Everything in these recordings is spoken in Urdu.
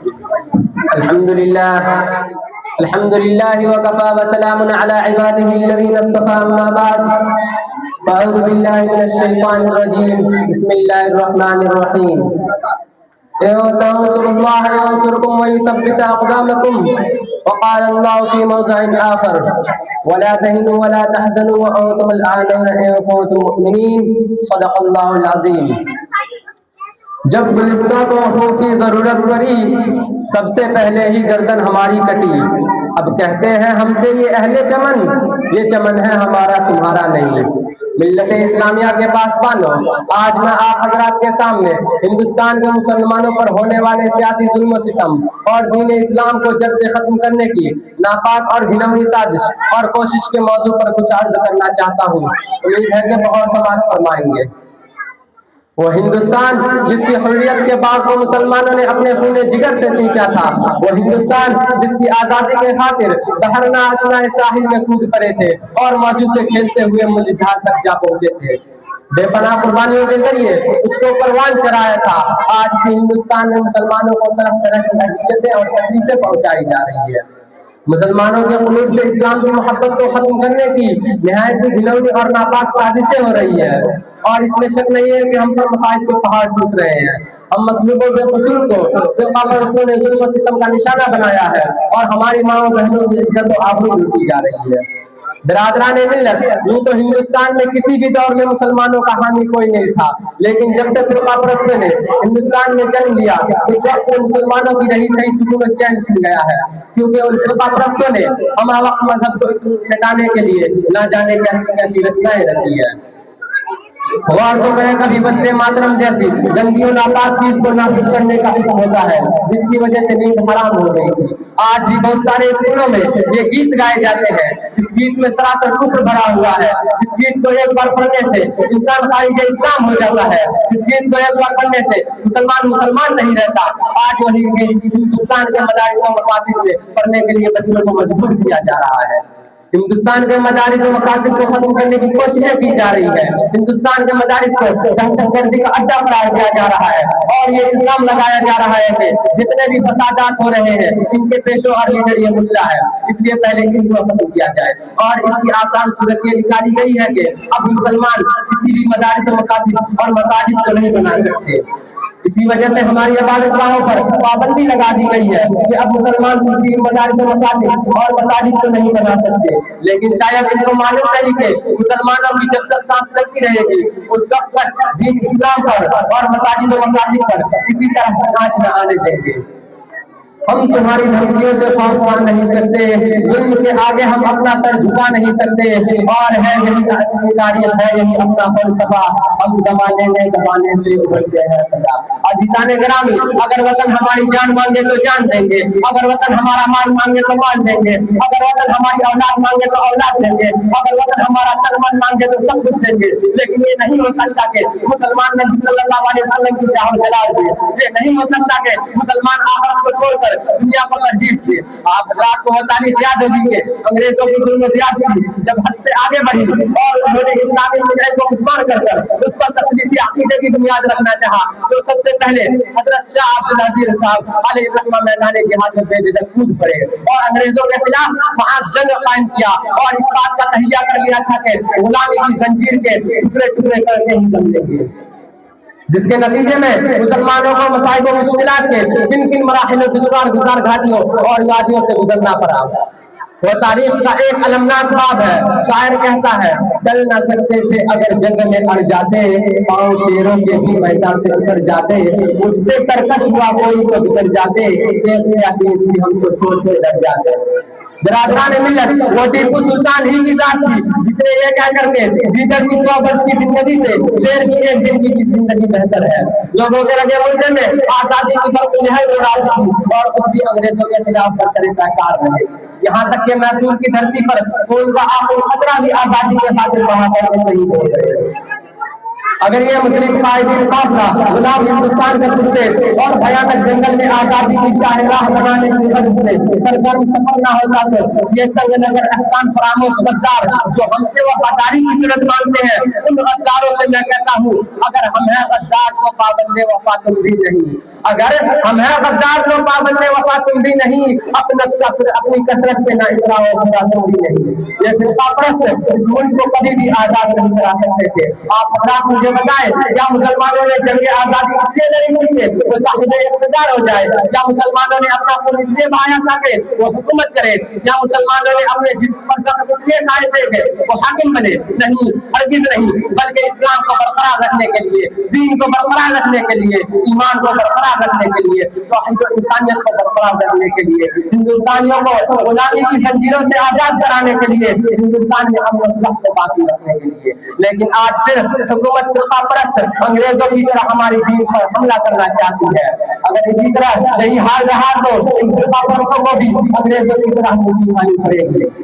الحمد لله وكفى وسلام على عباده الذين اصطفى أما بعد أعوذ بالله من الشيطان الرجيم بسم الله الرحمن الرحيم تنصروا الله ينصركم ويثبت أقدامكم وقال الله في موضع آخر ولا تهنوا ولا تحزنوا وأنتم الأعلون إن كنتم مؤمنين صدق الله العظيم. جب گلستہ کو خون کی ضرورت پڑی سب سے پہلے ہی گردن ہماری کٹی. اب کہتے ہیں ہم سے یہ اہل چمن، یہ چمن ہے ہمارا تمہارا نہیں. ملت اسلامیہ کے پاسبانوں، آج میں آپ حضرات کے سامنے ہندوستان کے مسلمانوں پر ہونے والے سیاسی ظلم و ستم اور دین اسلام کو جڑ سے ختم کرنے کی ناپاک اور گھناؤنی سازش اور کوشش کے موضوع پر کچھ عرض کرنا چاہتا ہوں. امید ہے کہ بغور سماعت فرمائیں گے. وہ ہندوستان جس کی حریت کے باغ کو مسلمانوں نے اپنے خون جگر سے سینچا تھا، وہ ہندوستان جس کی آزادی کے خاطر بحر ناشنا ساحل میں کود پڑے تھے اور موجوں سے کھیلتے ہوئے مجھدار تک جا پہنچے تھے. بے پناہ قربانیوں کے ذریعے اس کو پروان چڑھایا تھا. آج اسی ہندوستان میں مسلمانوں کو طرح طرح کی اذیتیں اور تکلیفیں پہنچائی جا رہی ہے. مسلمانوں کے قلوب سے اسلام کی محبت کو ختم کرنے کی نہایت گھناؤنی اور ناپاک سازشیں ہو رہی ہے، اور اس میں شک نہیں ہے کہ ہم پر مصائب کے پہاڑ ٹوٹ رہے ہیں. ہم مظلوموں بے قصور کو فرقہ پرستوں نے ظلم و ستم کا نشانہ بنایا ہے اور ہماری ماں و بہنوں کی عزت و آبرو لوٹی جا رہی ہے. برادران ملت، یوں تو ہندوستان میں کسی بھی دور میں مسلمانوں کا حامی کوئی نہیں تھا، لیکن جب سے فرقہ پرستوں نے ہندوستان میں جنم لیا اس وقت سے مسلمانوں کی رہی صحیح سکون و چین چھن گیا ہے، کیونکہ ان فرقہ پرستوں نے ہم وقت مذہب کو اس مٹانے کے لیے نہ جانے کیسی کیسی رچنائیں رچی ہے. غور تو کریں کبھی وندے ماترم جیسی گندی و ناپاک چیز کو نافذ کرنے کا حکم ہوتا ہے جس کی وجہ سے نیند حرام ہو گئی تھی. آج بھی بہت سارے اسکولوں میں یہ گیت گائے جاتے ہیں جس گیت میں سراسر کفر بھرا ہوا ہے، جس گیت کو ایک بار پڑھنے سے انسان خارج اسلام ہو جاتا ہے، جس گیت کو ایک بار پڑھنے سے مسلمان نہیں رہتا. آج وہی گیت ہندوستان کے مدارس و مکاتب میں پڑھنے کے لیے بچوں کو مجبور کیا جا رہا ہے. ہندوستان کے مدارس و مکاتب کو ختم کرنے کی کوششیں کی جا رہی ہے. ہندوستان کے مدارس کو دہشت گردی کا اڈا قرار دیا جا رہا ہے اور یہ الزام لگایا جا رہا ہے کہ جتنے بھی فسادات ہو رہے ہیں ان کے پیشو اور لیڈر یہ ملا ہے، اس لیے پہلے ان کو ختم کیا جائے. اور اس کی آسان صورت یہ نکالی گئی ہے کہ اب مسلمان کسی بھی مدارس و مکاتب اور مساجد کو نہیں بنا سکتے. اسی وجہ سے ہماری عبادت گاہوں پر پابندی لگا دی گئی ہے کہ اب مسلمان کسی بھی مدارس و مکاتب اور مساجد کو نہیں بنا سکتے. لیکن شاید ان کو معلوم نہیں کہ مسلمانوں کی جب تک سانس چلتی رہے گی اس وقت تک دین اسلام پر اور مساجد و مکاتب پر کسی طرح آنچ نہ آنے دیں گے. ہم تمہاری دھمکیوں سے خوف پا نہیں سکتے، ظلم کے آگے ہم اپنا سر جھکا نہیں سکتے، اور ہے یہی تاریخ ہے یہی اپنا فلسفہ، ہم زمانے میں دبانے سے ابھرتے ہیں سدا. عزیزان گرامی، اگر وطن ہماری جان مانگے تو جان دیں گے، اگر وطن ہمارا مال مانگے تو مال دیں گے، اگر وطن ہماری اولاد مانگے تو اولاد دیں گے، اگر وطن ہمارا تن من مانگے تو سب کچھ دیں گے. لیکن یہ نہیں ہو سکتا کہ مسلمان نبی صلی اللہ علیہ وسلم کی جاہ جلال دے، یہ نہیں ہو سکتا کہ مسلمان آخرت کو چھوڑ کر دنیا کو ترجیح دے. آپ حضرات کو وہ تاریخ یاد ہوگی کہ انگریزوں کی ظلم و زیادتی جب حد سے آگے بڑھی اور انہوں نے اسلامی مجاہد کو مسمار کر اس پر تسلیسی عقیدے کی بنیاد رکھنا چاہا تو سب سے پہلے حضرت شاہ عبد العزیز صاحب علیہ الرحمہ میدان جہاد میں بے جھجک کود پڑے اور انگریزوں کے خلاف وہاں جنگ قائم کیا اور اس بات کا تہیہ کر لیا تھا کہ غلامی کی زنجیر کے ٹکڑے ٹکڑے کر کے ہی دم لیں گے، جس کے نتیجے میں مسلمانوں کو مصائب و مشکلات کے کن کن مراحل و دشوار گزار گھاٹیوں اور وادیوں سے گزرنا پڑا. وہ تاریخ کا ایک المناک باب ہے. شاعر کہتا ہے ڈل نہ سکتے تھے اگر جنگ میں اڑ جاتے، پاؤں شیروں کے بھی میدان سے اتر جاتے، مجھ سے سرکش ہوا کوئی تو بگڑ جاتے، کیا چیز تھی ہم تو ٹوٹ سے لڑ جاتے. برادران ملت، وہ ٹیپو سلطان ہی کی ذات تھی جس نے یہ کہہ کر کے دیگر کی 100 برس کی زندگی سے شیر کی ایک دن کی زندگی بہتر ہے. لوگوں کے رگے ملکے میں آزادی کی برق لہر اڑا دی تھی اور خود بھی انگریزوں کے خلاف برسر پیکار رہے. یہاں تک کہ محسوس کی دھرتی پر خون کا آخری قطرہ بھی آزادی کے خاطر بہا کر کے شہید ہو گئے. اگر یہ مسلم قائدین قافلہ غلام ہندوستان کے فوٹیج اور بھیانک جنگل میں آزادی کی شاہراہ بنانے کی غرض سے سرگرم سفر نہ ہوتا تو یہ تنگ نظر احسان فراموش غدار جو ہم سے وفاداری کی صورت مانگتے ہیں، ان غداروں سے میں کہتا ہوں اگر ہم ہیں غدار تو پابند وفا تم بھی نہیں، اگر ہم ہیں غدار تو پابند وفا تم بھی نہیں، اپنی کثرت پہ نہ اترا خدا تم بھی نہیں۔ یہ فرقہ پرست اس ملک کو کبھی بھی آزاد نہیں کرا سکتے تھے۔ آپ حضرات مجھے بتائیں کیا مسلمانوں نے جنگ آزادی اس لیے نہیں کی کہ وہ صاحب اقتدار ہو جائے؟ کیا مسلمانوں نے اپنا خون اس لیے بہایا تھا کہ وہ حکومت کرے؟ کیا مسلمانوں نے اپنے جسم پر زخم اس لیے کھائے تھے کہ وہ حاکم بنے؟ نہیں، ہرگز نہیں، بلکہ اسلام کو برقرار رکھنے کے لیے، دین کو برقرار رکھنے کے لیے، ایمان کو برقرار رکھنے کے لیے، توحید و انسانیت کو برقرار رکھنے کے لیے، ہندوستانیوں کو غلامی کی زنجیروں سے آزاد کرانے کے لیے، ہندوستان میں امن و صلح کو باقی رکھنے کے لیے۔ لیکن آج پھر حکومت فرقہ پرست انگریزوں کی طرح ہماری دین پر حملہ کرنا چاہتی ہے۔ اگر اسی طرح یہی حال رہا تو ان فرقہ پرستوں کو بھی انگریزوں کی طرح منہ کھانی پڑے گی۔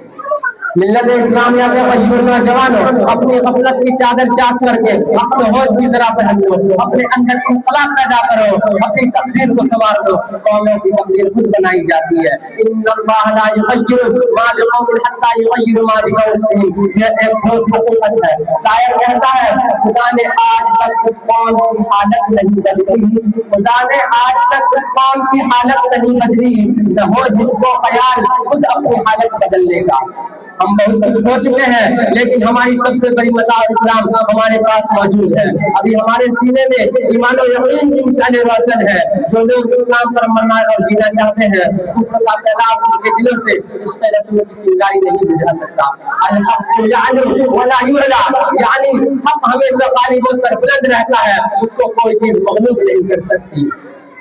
ملت اسلامیہ کے غیور نوجوانوں، اپنی غفلت کی چادر چاک کر کے اپنے ہوش کی ذرا پہن لو، اپنے اندر انقلاب پیدا کرو، اپنی تقدیر کو سنوار دو۔ قوموں کی تقدیر خود بنائی جاتی ہے۔ ان اللہ لا یغیر ما بقوم حتی یغیروا ما بانفسہم، یہ ایک ٹھوس حقیقت ہے۔ شاعر کہتا ہے خدا نے آج تک اس قوم کی حالت نہیں بدلی، خدا نے آج تک اس قوم کی حالت نہیں بدلی، نہ ہو جس کو خیال خود اپنی حالت بدل لے گا۔ ہم بہت کچھ ہو چکے ہیں لیکن ہماری سب سے بڑی متاع اسلام ہمارے پاس موجود ہے۔ ابھی ہمارے سینے میں ایمان و یقین کی مشعل روشن ہے۔ جو لوگ اسلام پر مرنا اور جینا چاہتے ہیں، کفر کا سیلاب ان کے دلوں سے عشق رسول کی چنگاری نہیں بجھا سکتا۔ الحق یعلو ولا یعلی، یعنی حق ہمیشہ غالب و سربلند رہتا ہے، اس کو کوئی چیز مغلوب نہیں کر سکتی۔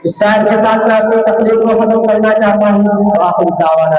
اس شاعر کے ساتھ میں اپنی تقریر کو ختم کرنا چاہتا ہوں۔ آخر دعوانا